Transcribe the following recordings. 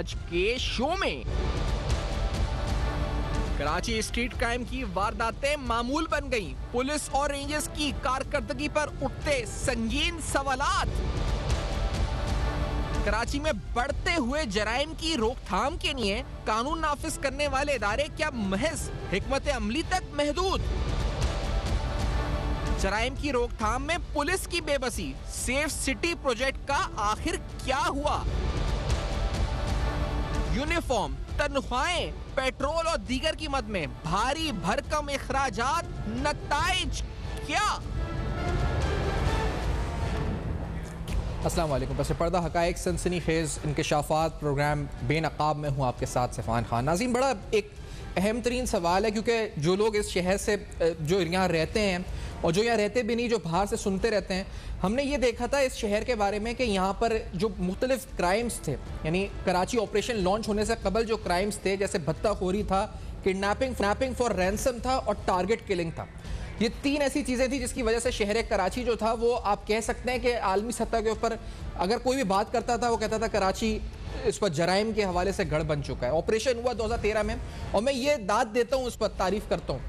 आज के शो में। कराची स्ट्रीट क्राइम की वारदातें मामूल बन गईं। पुलिस और रेंजर्स की कारकर्दगी पर उठते संगीन सवालात। कराची में बढ़ते हुए जराइम की रोकथाम के लिए कानून नाफिज करने वाले इदारे क्या महज हिकमत अमली तक महदूद? जराइम की रोकथाम में पुलिस की बेबसी। सेफ सिटी प्रोजेक्ट का आखिर क्या हुआ? यूनिफॉर्म, तनख्वाहें, पेट्रोल और दीगर कीमत में भारी भरकम इखराजात, नताइज क्या? अस्सलाम वालेकुम। बस पर्दा हकायक सनसनीखेज इंकशाफात प्रोग्राम बेनकाब में हूँ आपके साथ सिफान खान। नाज़रीन, बड़ा एक अहम तरीन सवाल है क्योंकि जो लोग इस शहर से जो यहाँ रहते हैं और जो यहाँ रहते भी नहीं, जो बाहर से सुनते रहते हैं, हमने ये देखा था इस शहर के बारे में कि यहाँ पर जो मुख्तलिफ क्राइम्स थे, यानी कराची ऑपरेशन लॉन्च होने से कबल जो क्राइम्स थे, जैसे भत्ताखोरी था, किडनैपिंग फॉर रैंसम था और टारगेट किलिंग था। ये तीन ऐसी चीज़ें थी जिसकी वजह से शहर कराची जो था वो आप कह सकते हैं कि आलमी सतह के ऊपर अगर कोई भी बात करता था वो कहता था कराची इस पर जराइम के हवाले से गढ़ बन चुका है। ऑपरेशन हुआ 2013 में और मैं ये दाद देता हूँ, उस पर तारीफ करता हूँ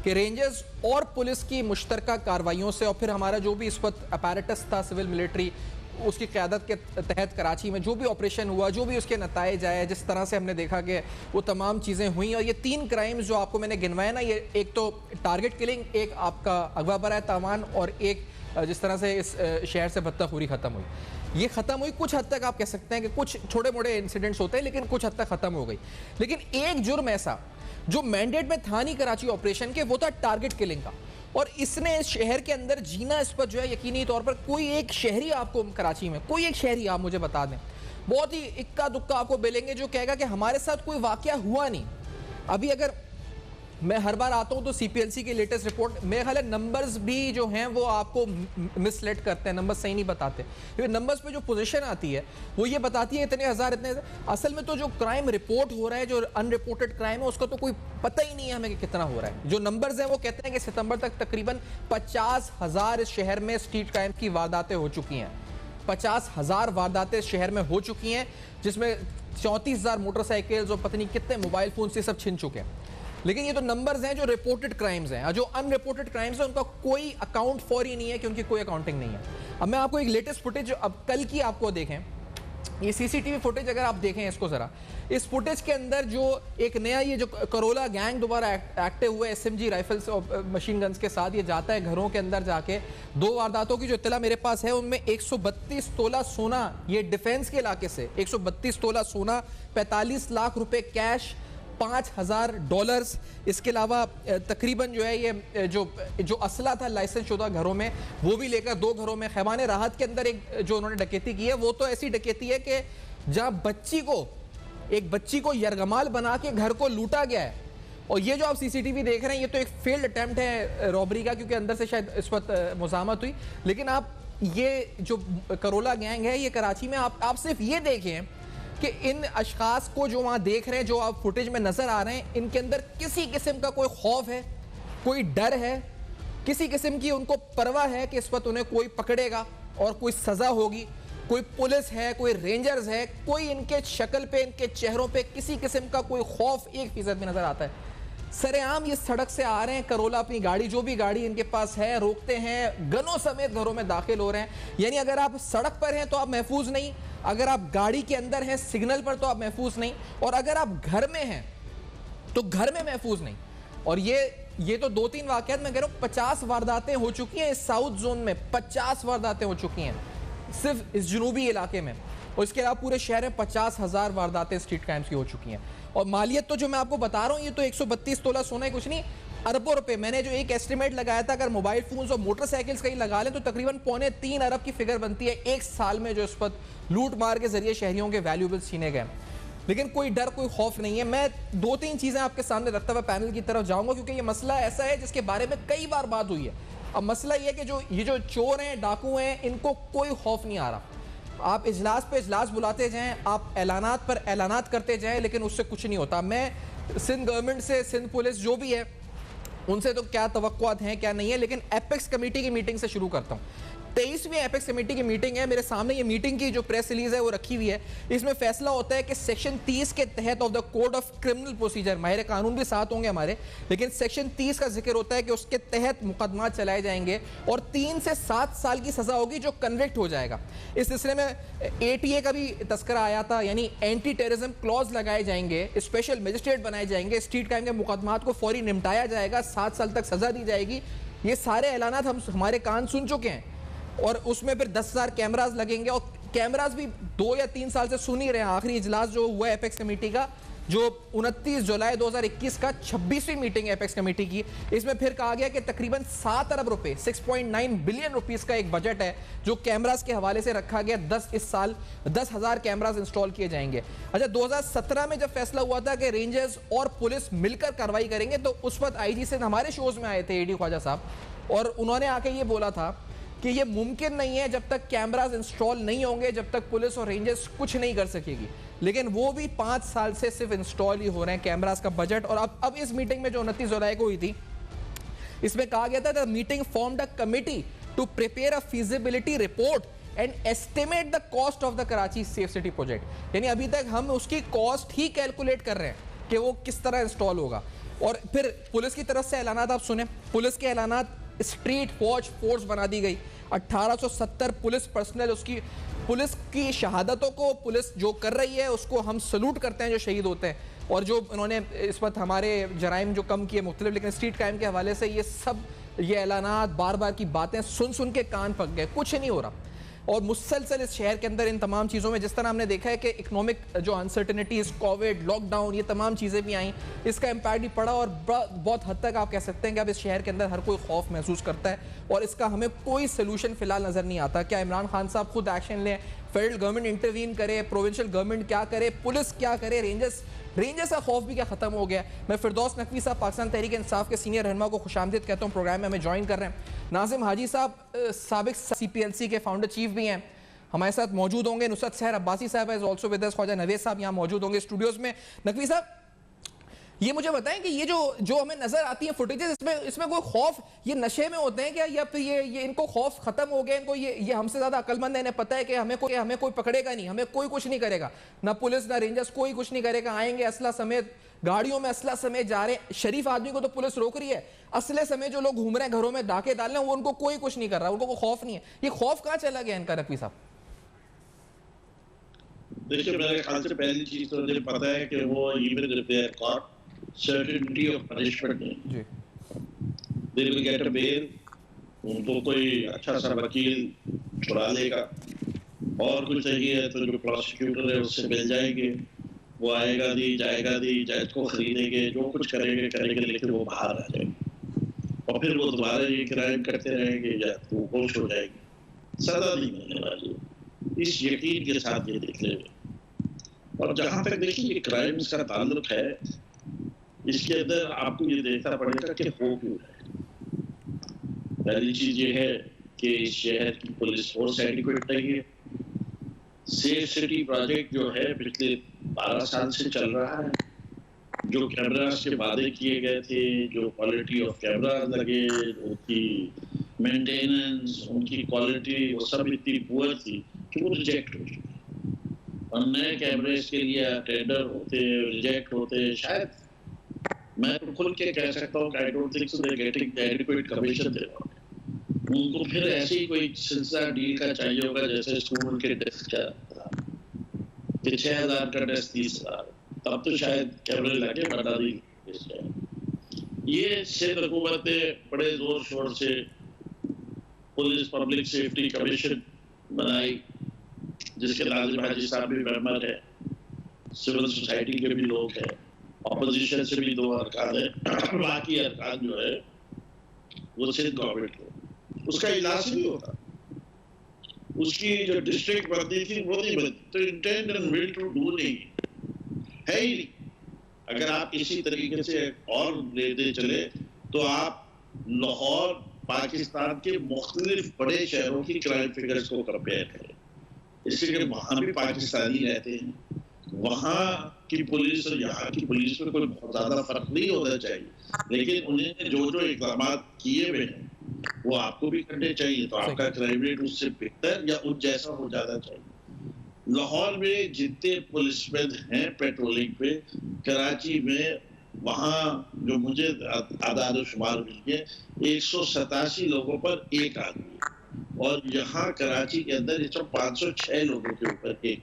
कि रेंजर्स और पुलिस की मुश्तरका कार्रवाइयों से और फिर हमारा जो भी इस वक्त अपैरेटस था सिविल मिलिट्री, उसकी क़यादत के तहत कराची में जो भी ऑपरेशन हुआ, जो भी उसके नताइज आए, जिस तरह से हमने देखा कि वो तमाम चीज़ें हुई। और ये तीन क्राइम्स जो आपको मैंने गिनवाए ना, ये एक तो टारगेट किलिंग, एक आपका अगवा बराए तावान और एक जिस तरह से इस शहर से भत्ताखोरी ख़त्म हुई। ये ख़त्म हुई कुछ हद तक, आप कह सकते हैं कि कुछ छोटे मोटे इंसिडेंट्स होते हैं लेकिन कुछ हद तक ख़त्म हो गई। लेकिन एक जुर्म ऐसा जो मैंडेट में था नहीं कराची ऑपरेशन के, वो था टारगेट किलिंग का। और इसने इस शहर के अंदर जीना इस पर जो है यकीनी तौर पर कोई एक शहरी आपको कराची में कोई एक शहरी आप मुझे बता दें, बहुत ही इक्का दुक्का आपको मिलेंगे जो कहेगा कि हमारे साथ कोई वाकया हुआ नहीं। अभी अगर मैं हर बार आता हूं तो सीपीएलसी की लेटेस्ट रिपोर्ट, मेरे ख्याल है नंबर्स भी जो हैं वो आपको मिसलेट करते हैं, नंबर्स सही नहीं बताते। क्योंकि नंबर्स पे जो पोजीशन आती है वो ये बताती है इतने हज़ार इतने, असल में तो जो क्राइम रिपोर्ट हो रहा है, जो अनरिपोर्टेड क्राइम है, उसका तो कोई पता ही नहीं है हमें कि कितना हो रहा है। जो नंबर्स हैं वो कहते हैं कि सितंबर तक तकरीबन 50,000 इस शहर में स्ट्रीट क्राइम की वारदातें हो चुकी हैं। 50,000 वारदातें इस शहर में हो चुकी हैं, जिसमें 34,000 मोटरसाइकिल्स और पता नहीं कितने मोबाइल फोन से सब छिन चुके हैं। लेकिन ये तो नंबर्स हैं जो रिपोर्टेड क्राइम्स हैं। जो अनरिपोर्टेड क्राइम्स हैं उनका कोई अकाउंट फॉर ही नहीं है, क्योंकि कोई अकाउंटिंग नहीं है। अब मैं आपको एक लेटेस्ट फुटेज अब कल की आपको देखें, ये सीसीटीवी फुटेज अगर आप देखें इसको ज़रा, इस फुटेज के अंदर जो एक नया ये जो करोला गैंग दोबारा एक्टिव हुआ है एसएमजी राइफल्स और मशीन गन्स के साथ, ये जाता है घरों के अंदर जाके। 2 वारदातों की जो इत्तला मेरे पास है उनमें 132 तोला सोना, ये डिफेंस के इलाके से 132 तोला सोना, 45 लाख रुपए कैश, $5,000। इसके अलावा तकरीबन जो है ये जो असला था लाइसेंस शुदा घरों में वो भी लेकर 2 घरों में। खैबान राहत के अंदर एक जो उन्होंने डकैती की है वो तो ऐसी डकैती है कि जहां एक बच्ची को यरगमाल बना के घर को लूटा गया है। और ये जो आप सीसीटीवी देख रहे हैं ये तो एक फेल्ड अटेम्प्ट है रॉबरी का, क्योंकि अंदर से शायद इस वक्त मुज़ाहमत हुई। लेकिन आप ये जो करोला गैंग है ये कराची में, आप सिर्फ ये देखें कि इन अशखास को जो वहाँ देख रहे हैं, जो आप फुटेज में नज़र आ रहे हैं, इनके अंदर किसी किस्म का कोई खौफ है, कोई डर है, किसी किस्म की उनको परवाह है कि इस वक्त उन्हें कोई पकड़ेगा और कोई सज़ा होगी। कोई पुलिस है, कोई रेंजर्स है, कोई इनके शक्ल पे, इनके चेहरों पे किसी किस्म का कोई खौफ 1% भी नज़र आता है। सरेआम ये सड़क से आ रहे हैं, करोला अपनी गाड़ी, जो भी गाड़ी इनके पास है, रोकते हैं, गनों समेत घरों में दाखिल हो रहे हैं। यानी अगर आप सड़क पर हैं तो आप महफूज नहीं, अगर आप गाड़ी के अंदर हैं सिग्नल पर तो आप महफूज नहीं, और अगर आप घर में हैं तो घर में महफूज नहीं। और ये तो 2-3 वाकयात मैं कह रहा हूँ, 50 वारदातें हो चुकी हैं इस साउथ जोन में, 50 वारदातें हो चुकी हैं सिर्फ इस जनूबी इलाके में। और इसके अलावा पूरे शहर में 50,000 वारदातें स्ट्रीट क्राइम्स की हो चुकी हैं। और मालियत तो जो मैं आपको बता रहा हूँ, ये तो 132 तोला सोना ही कुछ नहीं, अरबों रुपए। मैंने जो एक एस्टिमेट लगाया था, अगर मोबाइल फोन्स और मोटरसाइकिल्स कहीं लगा लें तो तकरीबन 2.25 अरब की फिगर बनती है एक साल में, जो इस पर लूट मार के जरिए शहरियों के वैल्यूएबल्स छीने गए। लेकिन कोई डर, कोई खौफ नहीं है। मैं 2-3 चीज़ें आपके सामने रखता हुआ पैनल की तरफ जाऊंगा, क्योंकि ये मसला ऐसा है जिसके बारे में कई बार बात हुई है। अब मसला ये है कि ये जो चोर हैं, डाकू हैं, इनको कोई खौफ नहीं आ रहा। आप इजलास पे इजलास बुलाते जाएं, आप ऐलानात पर ऐलानात करते जाएं, लेकिन उससे कुछ नहीं होता। मैं सिंध गवर्नमेंट से, सिंध पुलिस जो भी है, उनसे तो क्या तवक्कुआत हैं क्या नहीं है, लेकिन एपेक्स कमेटी की मीटिंग से शुरू करता हूं। 23वीं एपेक्स कमेटी की मीटिंग है, मेरे सामने ये मीटिंग की जो प्रेस रिलीज है वो रखी हुई है। इसमें फैसला होता है कि सेक्शन 30 के तहत of the code of criminal procedure, माहिर कानून भी साथ होंगे हमारे, लेकिन सेक्शन 30 का जिक्र होता है कि उसके तहत मुकदमा चलाए जाएंगे और 3 से 7 साल की सजा होगी जो कन्विक्ट हो जाएगा। इस सिलसिले में ATA का भी तस्करा आया था, यानी एंटी टेररिज्म क्लॉज लगाए जाएंगे, स्पेशल मजिस्ट्रेट बनाए जाएंगे, स्ट्रीट क्राइम के मुकदमात को फौरी निपटाया जाएगा, 7 साल तक सजा दी जाएगी। ये सारे ऐलानात हम हमारे कान सुन चुके हैं। और उसमें फिर 10,000 कैमरास लगेंगे, और कैमरास भी 2 या 3 साल से सुन ही रहे हैं। आखिरी इजलास जो हुआ है एपेक्स कमेटी का, जो 29 जुलाई 2021 का 26वीं मीटिंग है एपेक्स कमेटी की, इसमें फिर कहा गया कि तकरीबन 7 अरब रुपए 6.9 बिलियन रुपीस का एक बजट है जो कैमरास के हवाले से रखा गया। इस साल 10,000 कैमरास इंस्टॉल किए जाएंगे। अच्छा, 2017 में जब फैसला हुआ था कि रेंजर्स और पुलिस मिलकर कार्रवाई करेंगे, तो उस वक्त IG से हमारे शोज में आए थे AD ख्वाजा साहब, और उन्होंने आके ये बोला था कि ये मुमकिन नहीं है जब तक कैमरास इंस्टॉल नहीं होंगे, जब तक पुलिस और रेंजर्स कुछ नहीं कर सकेगी। लेकिन वो भी 5 साल से सिर्फ इंस्टॉल ही हो रहे हैं कैमरास का बजट। और अब इस मीटिंग में जो 29 जुलाई को हुई थी, इसमें कहा गया था the meeting formed a committee to prepare a feasibility report and estimate the cost of the Karachi safe city project. यानी अभी तक हम उसकी कॉस्ट ही कैलकुलेट कर रहे हैं कि वो किस तरह इंस्टॉल होगा। और फिर पुलिस की तरफ से ऐलानात आप सुने, पुलिस के ऐलानात, स्ट्रीट वॉच फोर्स बना दी गई, 1870 पुलिस पर्सनल, उसकी पुलिस की शहादतों को पुलिस जो कर रही है उसको हम सल्यूट करते हैं जो शहीद होते हैं, और जो उन्होंने इस वक्त हमारे जराइम जो कम किए मुख्तलिफ। लेकिन स्ट्रीट क्राइम के हवाले से ये सब ये ऐलानात, बार बार की बातें सुन के कान पक गए, कुछ नहीं हो रहा। और मुसलसल इस शहर के अंदर इन तमाम चीज़ों में, जिस तरह हमने देखा है कि इकोनॉमिक जो अनसर्टनिटीज़, कोविड, लॉकडाउन, ये तमाम चीज़ें भी आई, इसका इम्पैक्ट भी पड़ा। और बहुत हद तक आप कह सकते हैं कि अब इस शहर के अंदर हर कोई खौफ महसूस करता है और इसका हमें कोई सोल्यूशन फिलहाल नज़र नहीं आता। क्या इमरान खान साहब खुद एक्शन लें, फेडरल गवर्नमेंट इंटरवीन करे, प्रोविंशियल गवर्नमेंट क्या करे, पुलिस क्या करे, रेंजर्स का खौफ भी क्या ख़त्म हो गया। मैं फिरदौस नकवी साहब पाकिस्तान तहरीक इंसाफ के सीनियर रहनुमा को खुशामदीद कहता हूँ, प्रोग्राम में हमें ज्वाइन कर रहे हैं। नाजिम हाजी साहब साबिक CPLC के फाउंडर चीफ भी हैं, हमारे साथ मौजूद होंगे। नुसरत सहर अब्बासी साहब is also with us, Khawaja Naved साहब यहाँ मौजूद होंगे स्टूडियोज में। नकवी साहब, ये मुझे बताएं कि ये जो हमें नजर आती है फुटेजेस, इसमें कोई खौफ, ये नशे में होते हैं क्या, या फिर ये इनको खौफ खत्म हो गया, इनको ये हमसे ज्यादा अक्लमंद है, इन्हें पता है कि हमें कोई पकड़ेगा नहीं, हमें कोई कुछ नहीं करेगा, ना पुलिस ना रेंजर्स, कोई कुछ नहीं करेगा, आएंगे असला समेत, गाड़ियों में असला समेत जा रहे हैं, शरीफ आदमी को तो पुलिस रोक रही है, असले समेत जो लोग घूम रहे हैं घरों में डाके डाल रहे हैं, वो उनको कोई कुछ नहीं कर रहा, उनको कोई खौफ नहीं है। ये खौफ कहाँ चला गया इनका नकवी साहब? देखिए, मेरे ख्याल से पहली चीज तो मुझे पता है कि वो even if they are caught, certainty of punishment नहीं, they will get a bail, उनको कोई अच्छा सा वकील छुड़ा लेगा, और कुछ चाहिए तो जो प्रोसिक्यूटर है उससे मिल जाएंगे, वो आएगा दी जज को खरीदेंगे, जो कुछ करेंगे, लेकिन वो बाहर आ जाएंगे और फिर वो दोबारा ये क्राइम करते रहेंगे या वो होश हो जाएगी, सजा नहीं मिलने वाली, इस यकीन के साथ ये देख लेंगे। और जहाँ तक देखिए क्राइम्स का ताल्लुक है, इसके अंदर आपको ये देखना पड़ेगा कि हो क्यों रहा है। पहली चीज ये है कि इस शहर की पुलिस फोर्स एडिक्वेट नहीं है। सेफ सिटी प्रोजेक्ट जो है पिछले 12 साल से चल रहा है, जो कैमरास के वादे किए गए थे, जो क्वालिटी ऑफ कैमरास लगे, उनकी मेंटेनेंस, उनकी क्वालिटी, वो सब इतनी पुअर थी कि वो रिजेक्ट हो चुकी। और नए कैमरेस के लिए टेंडर होते, रिजेक्ट होते, शायद मैं तो खुल के कह सकता हूँ I don't think so they getting adequate commission दे रहा हूँ। उनको फिर ऐसे ही कोई सिलसिला डील का चाहिए होगा जैसे स्कूल के डेस्क का था कि 6,000 का डेस्क 30,000, तब तो शायद कैमरे लगे बता दी। ये सिंध हुकूमत ने बड़े जोर शोर से पुलिस पब्लिक सेफ्टी कमीशन बनाई, जिसके नाजिम हाजी साहब भी मेंबर है, सिविल सोसाइटी के भी लोग हैं, ऑपोजिशन से भी 2 अरकान है, बाकी अरकान जो है वो सिंध गवर्नमेंट को, उसका इलाज नहीं होता, उसकी जो डिस्ट्रिक्ट बनती थी वो नहीं बनती, तो intent and will to do नहीं है ही नहीं। अगर आप इसी तरीके से और लेते चले तो आप लाहौर पाकिस्तान के मुख्तलिफ बड़े शहरों की क्राइम फिगर्स को कंपेयर करें, इसलिए वहां भी पाकिस्तानी रहते हैं, वहाँ की पुलिस और यहाँ की पुलिस में कोई बहुत ज्यादा फर्क नहीं होना चाहिए, लेकिन उन्हें जो जो इकदाम किए हुए हैं वो आपको भी करने चाहिए, तो आपका क्राइम रेट उससे बेहतर या उस जैसा हो जाना चाहिए। लाहौर में जितने पुलिसमैन हैं पेट्रोलिंग पे, कराची में वहाँ जो मुझे आदाद शुमार मिली है 187 लोगों पर एक आदमी, और यहाँ कराची के अंदर 506 लोगों के ऊपर एक।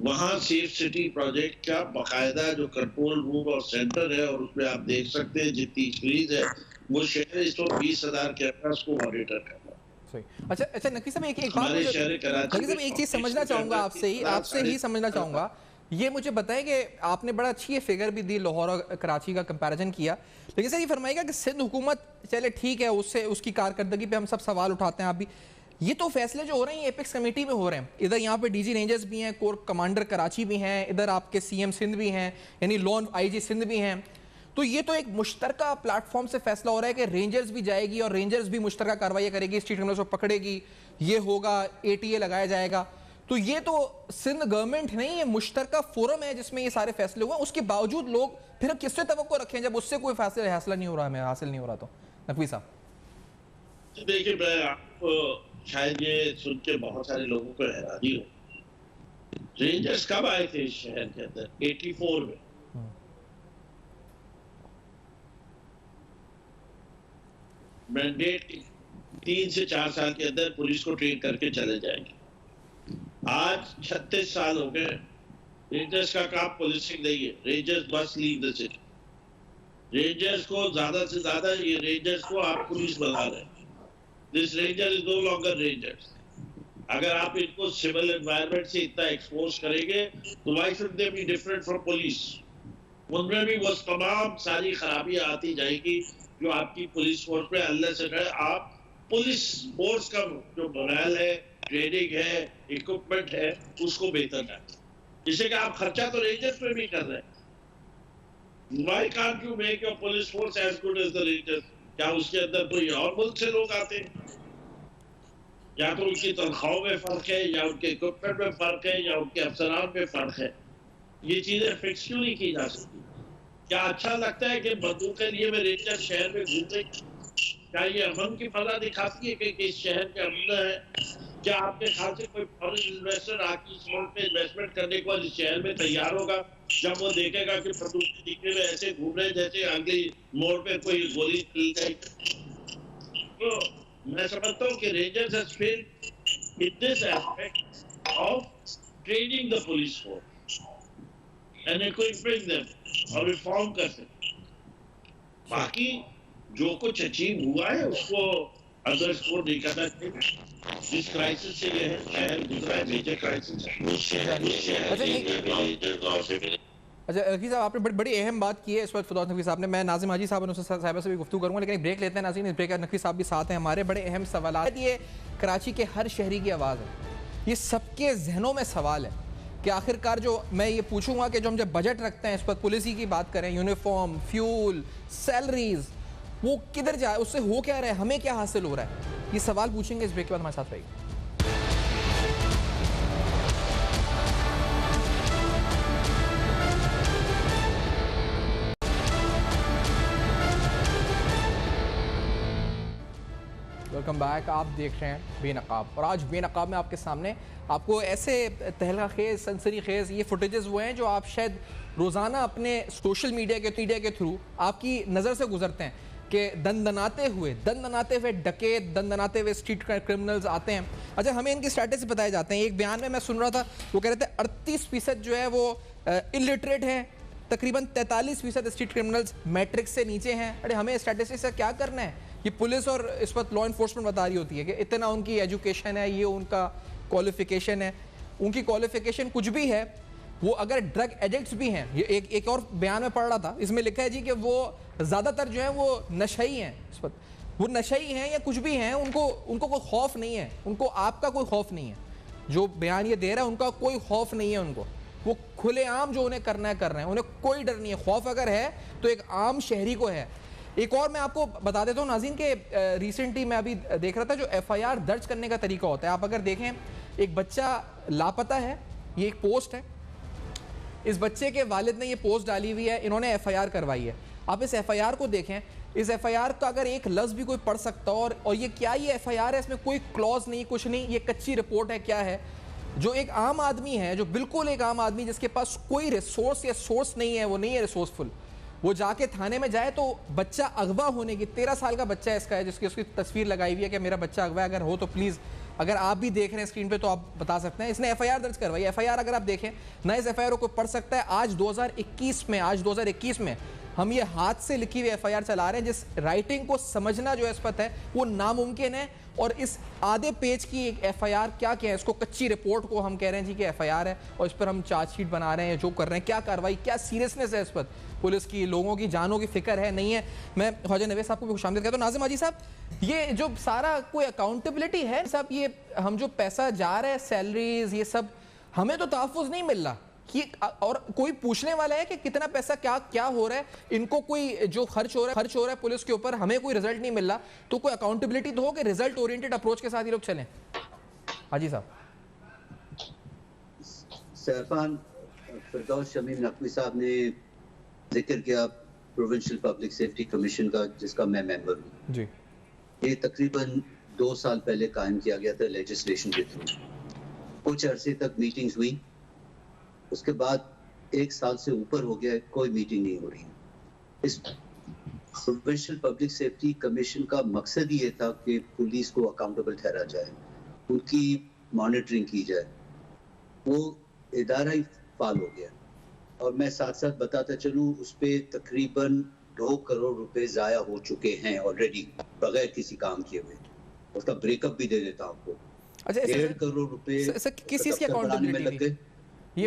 वहाँ सेफ सिटी प्रोजेक्ट का बाकायदा जो कंट्रोल रूम और सेंटर है, और उसमें आप देख सकते हैं जितनी स्क्रीन है वो शहर इस वक्त 20,000 कैमरास को मॉनिटर कर रहा है। अच्छा नकवी साहब एक बात नकवी साहब एक चीज समझना चाहूंगा आपसे ही समझना चाहूंगा, ये मुझे बताएं कि आपने बड़ा अच्छी ये फिगर भी दी, लाहौर और कराची का कंपैरिजन किया, लेकिन सर ये फरमाइएगा कि सिंध हुकूमत चले ठीक है उससे उसकी कारकर्दगी पे हम सब सवाल उठाते हैं, आप भी ये तो फैसले जो हो रहे हैं एपेक्स कमेटी में हो रहे हैं, इधर यहाँ पे डीजी रेंजर्स भी हैं, कोर कमांडर कराची भी हैं, इधर आपके सीएम सिंध भी हैं, यानी लॉन आईजी सिंध भी हैं, तो ये तो एक मुश्तरका प्लेटफॉर्म से फैसला हो रहा है कि रेंजर्स भी जाएगी और रेंजर्स भी मुश्तरका कार्रवाई करेगी, स्ट्रीट क्रिमिनल्स को पकड़ेगी, ये होगा, एटीए लगाया जाएगा, तो ये तो सिंध गवर्नमेंट नहीं है, मुश्तरका फोरम है जिसमें ये सारे फैसले हुए, उसके बावजूद लोग फिर किससे तवक्को रखें जब उससे कोई फैसला हासिल नहीं हो रहा, हमें हासिल नहीं हो रहा। तो नकवी साहब देखिए, मैं आपको शायद ये सुन के बहुत सारे लोगों को हैरानी हो, रेंजर्स कब आए थे इस शहर के अंदर? 84 में। मैंडेट 3 से 4 साल के अंदर पुलिस को ट्रेन करके चले जाएंगे। आज 36 साल हो गए, रेंजर्स का काम पुलिसिंग नहीं है, रेंजर्स बस लीव द सिटी। रेंजर्स को ज्यादा से ज्यादा ये रेंजर्स को आप पुलिस बना रहे हैं। This ranger is no longer rangers. अगर आप इनको सिविल एनवायरनमेंट से इतना एक्सपोज करेंगे तो why should they be different from police? उनमें भी वो तमाम सारी खराबियां आती जाएगी जो आपकी पुलिस फोर्स में अल्लाह से करे आप पुलिस फोर्स का जो मोरल है, ट्रेनिंग है, इक्विपमेंट है, उसको बेहतर करें, जिससे कि आप खर्चा तो रेंजर्स पे भी कर रहे हैं। Why can't you make your police force as good as the Rangers? क्या उसके अंदर कोई और मुल्क से लोग आते हैं? या तो उनकी तनख्वाहों में फर्क है, या उनके इक्विपमेंट में फर्क है, या उनके अफसरान में फर्क है। ये चीजें फिक्स क्यों नहीं की जा सकती? क्या अच्छा लगता है कि बंदूक के लिए में रेंजर शहर में घूमते? क्या ये अमन की फजा दिखाती है कि इस शहर के अमन है? क्या आपके ख्याल से कोई फॉरेन इन्वेस्टर आपकी इस मुल्क में इन्वेस्टमेंट करने को इस शहर में तैयार होगा जब वो देखेगा कि बंदूक दिखने में ऐसे घूम रहे जैसे अगली मोड़ पे कोई गोली चल जाएगी? तो मैं समझता हूँ कि rangers has failed in this aspect of training the police force and equipping them और रिफॉर्म कर सकते। बाकी जो कुछ अचीव हुआ है उसको अगर स्कोर नहीं करना चाहिए। जिस क्राइसिस से ये शहर गुजरा है, मेजर क्राइसिस है। अच्छा नकवी साहब, आपने बड़ी अहम बात की है इस वक्त फिरदौस नकवी साहब ने। मैं नाजिम हाजी साहब और साहिबा से भी गुफ्तगू करूँगा, लेकिन एक ब्रेक लेते हैं नाज़रीन। इस ब्रेक नकवी साहब भी साथ हैं हमारे। बड़े अहम सवाल ये कराची के हर शहरी की आवाज़ है, ये सबके जहनों में सवाल है कि आखिरकार जो मैं ये पूछूंगा कि जो हम जब बजट रखते हैं इस पर पुलिस की बात करें, यूनिफॉर्म, फ्यूल, सैलरीज, वो किधर जाए, उससे हो क्या रहा है, हमें क्या हासिल हो रहा है, ये सवाल पूछेंगे इस ब्रेक के बाद। हमारे साथ रहिए। Welcome back. आप देख रहे हैं बेनकाब, और आज बेनकाब में आपके सामने आपको ऐसे तहलका खेज, सनसनी खेज ये फुटेजेस हुए हैं जो आप शायद रोज़ाना अपने सोशल मीडिया के थ्रू आपकी नज़र से गुजरते हैं कि दंदनाते हुए डकैत, दंदनाते हुए स्ट्रीट क्रिमिनल्स आते हैं। अच्छा, हमें इनके स्टेटस बताए जाते हैं। एक बयान में मैं सुन रहा था, वो कह रहे थे 38% जो है वो इलिटरेट हैं, तकरीबन 43% स्ट्रीट क्रिमिनल्स मैट्रिक से नीचे हैं। अरे हमें स्टैटिस्टिक्स से क्या करना है? ये पुलिस और इस वक्त लॉ इन्फोर्समेंट बता रही होती है कि इतना उनकी एजुकेशन है, ये उनका क्वालिफिकेशन है। उनकी क्वालिफिकेशन कुछ भी है, वो अगर ड्रग एडिक्ट्स भी हैं, ये एक और बयान में पढ़ रहा था, इसमें लिखा है जी कि वो ज़्यादातर जो है वो नशई हैं, इस वक्त वो नशई हैं या कुछ भी हैं, उनको कोई खौफ नहीं है, उनको आपका कोई खौफ नहीं है। जो बयान ये दे रहा है उनका कोई खौफ नहीं है, उनको वो खुलेआम जो उन्हें करना है कर रहे हैं, उन्हें कोई डर नहीं है। खौफ अगर है तो एक आम शहरी को है। एक और मैं आपको बता देता हूँ नाज़रीन के रिसेंटली मैं अभी देख रहा था जो FIR दर्ज करने का तरीका होता है। आप अगर देखें, एक बच्चा लापता है, ये एक पोस्ट है, इस बच्चे के वालिद ने ये पोस्ट डाली हुई है, इन्होंने FIR करवाई है। आप इस FIR को देखें, इस FIR का अगर एक लफ्ज़ भी कोई पढ़ सकता हो, और ये क्या ये FIR है, इसमें कोई क्लॉज नहीं, कुछ नहीं, ये कच्ची रिपोर्ट है। क्या है, जो एक आम आदमी है, जो बिल्कुल एक आम आदमी जिसके पास कोई रिसोर्स या सोर्स नहीं है, वो नहीं है रिसोर्सफुल, वो जाके थाने में जाए तो बच्चा अगवा होने की, 13 साल का बच्चा इसका है, जिसकी उसकी तस्वीर लगाई हुई है कि मेरा बच्चा अगवा है। अगर हो तो प्लीज़, अगर आप भी देख रहे हैं स्क्रीन पे तो आप बता सकते हैं। इसने FIR दर्ज करवाई। FIR अगर आप देखें ना, इस FIR को पढ़ सकता है। आज 2021 में हम ये हाथ से लिखी हुई FIR चला रहे हैं, जिस राइटिंग को समझना जो इस्पत है वो नामुमकिन है। और इस आधे पेज की एक FIR क्या है, इसको कच्ची रिपोर्ट को हम कह रहे हैं जी कि FIR है, और इस पर हम चार्जशीट बना रहे हैं, जो कर रहे हैं, क्या कार्रवाई, क्या सीरियसनेस है इस पर, पुलिस की, लोगों की जानों की फिक्र है, नहीं है। मैं ख्वाजा नवेद साहब को भी खुशामदीद कहता हूं। नाज़िम हाजी साहब, ये जो सारा कोई अकाउंटेबिलिटी है साहब, ये हम जो पैसा जा रहा है, सैलरीज, ये सब हमें तो तहफ़्फ़ुज़ नहीं मिल रहा कि, और कोई पूछने वाला है कि कितना पैसा क्या हो रहा है, इनको कोई जो खर्च हो रहा है पुलिस के ऊपर, हमें कोई रिजल्ट नहीं मिल रहा। तो कोई अकाउंटेबिलिटी तो हो कि रिजल्ट ओरिएंटेड अप्रोच के साथ ये लोग चलें। हाजी साहब। सैफान, फिरदौस शमीम नकवी साहब ने जिक्र किया प्रोविंशियल पब्लिक सेफ्टी कमीशन का, जिसका मैं मेंबर हूँ जी। ये तकरीबन 2 साल पहले कायम किया गया था लेजिस्लेशन के थ्रू। कुछ अरसे तक मीटिंग्स हुई, उसके बाद 1 साल से ऊपर हो गया, कोई मीटिंग नहीं हो रही। इस प्रोविंशियल पब्लिक सेफ्टी कमीशन का मकसद ये था कि पुलिस को अकाउंटेबल ठहरा जाए, उनकी मॉनिटरिंग की जाए। वो इदारा ही फाल हो गया। और मैं साथ साथ बताता चलूँ, उस पर तकरीबन 2 करोड़ रुपए ज़ाया हो चुके हैं ऑलरेडी, बगैर किसी काम किए हुए। उसका ब्रेकअप भी दे देता हूँ आपको। अच्छा, 1.5 करोड़ रुपए किस चीज़ की अकाउंटेबिलिटी थी? ये